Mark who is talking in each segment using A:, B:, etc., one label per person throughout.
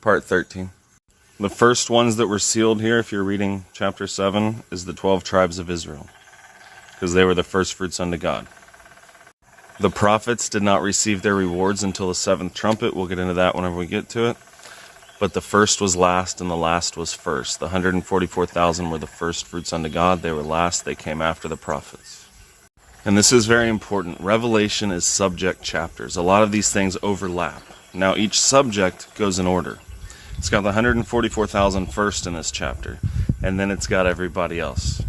A: Part 13. The first ones that were sealed here, if you're reading chapter 7, is the 12 tribes of Israel, because they were the first fruits unto God. The prophets did not receive their rewards until the 7th trumpet. We'll get into that whenever we get to it. But the first was last, and the last was first. The 144,000 were the first fruits unto God. They were last. They came after the prophets. And this is very important. Revelation is subject chapters. A lot of these things overlap. Now each subject goes in order. It's got the 144,000 first in this chapter, and then it's got everybody else.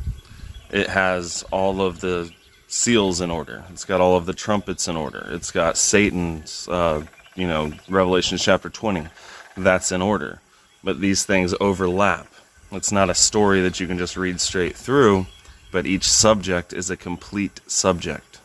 A: It has all of the seals in order. It's got all of the trumpets in order. It's got Satan's, Revelation chapter 20. That's in order. But these things overlap. It's not a story that you can just read straight through, but each subject is a complete subject.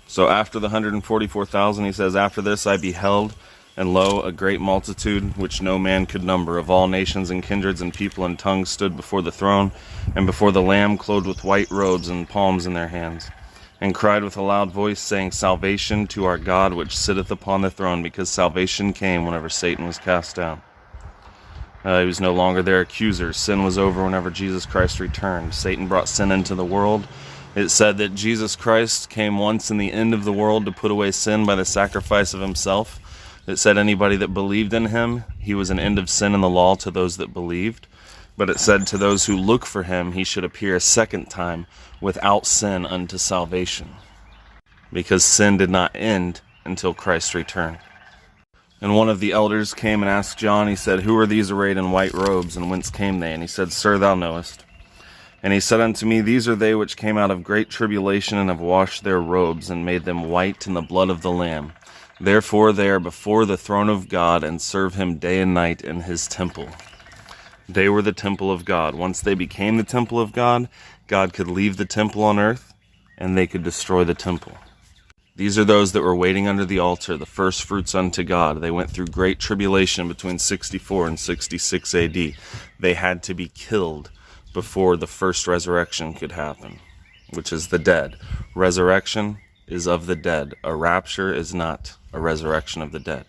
A: So after the 144,000, he says, "After this I beheld, and lo, a great multitude, which no man could number, of all nations and kindreds and people and tongues, stood before the throne, and before the Lamb, clothed with white robes and palms in their hands, and cried with a loud voice, saying, Salvation to our God, which sitteth upon the throne, because salvation came whenever Satan was cast down." He was no longer their accuser. Sin was over whenever Jesus Christ returned. Satan brought sin into the world. It said that Jesus Christ came once in the end of the world to put away sin by the sacrifice of himself. It said anybody that believed in him, he was an end of sin in the law to those that believed. But it said to those who look for him, he should appear a second time without sin unto salvation. Because sin did not end until Christ returned. And one of the elders came and asked John, he said, "Who are these arrayed in white robes, and whence came they?" And he said, "Sir, thou knowest." And he said unto me, "These are they which came out of great tribulation, and have washed their robes, and made them white in the blood of the Lamb. Therefore they are before the throne of God, and serve him day and night in his temple." They were the temple of God. Once they became the temple of God, God could leave the temple on earth, and they could destroy the temple. These are those that were waiting under the altar, the first fruits unto God. They went through great tribulation between 64 and 66 AD. They had to be killed before the first resurrection could happen, which is the dead. Resurrection is of the dead. A rapture is not a resurrection of the dead.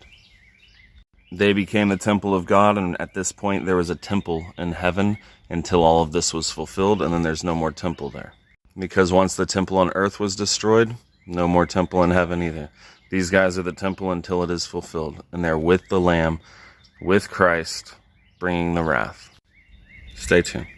A: They became the temple of God, and at this point there was a temple in heaven until all of this was fulfilled, and then there's no more temple there. Because once the temple on earth was destroyed, no more temple in heaven either. These guys are the temple until it is fulfilled, and they're with the Lamb, with Christ, bringing the wrath. Stay tuned.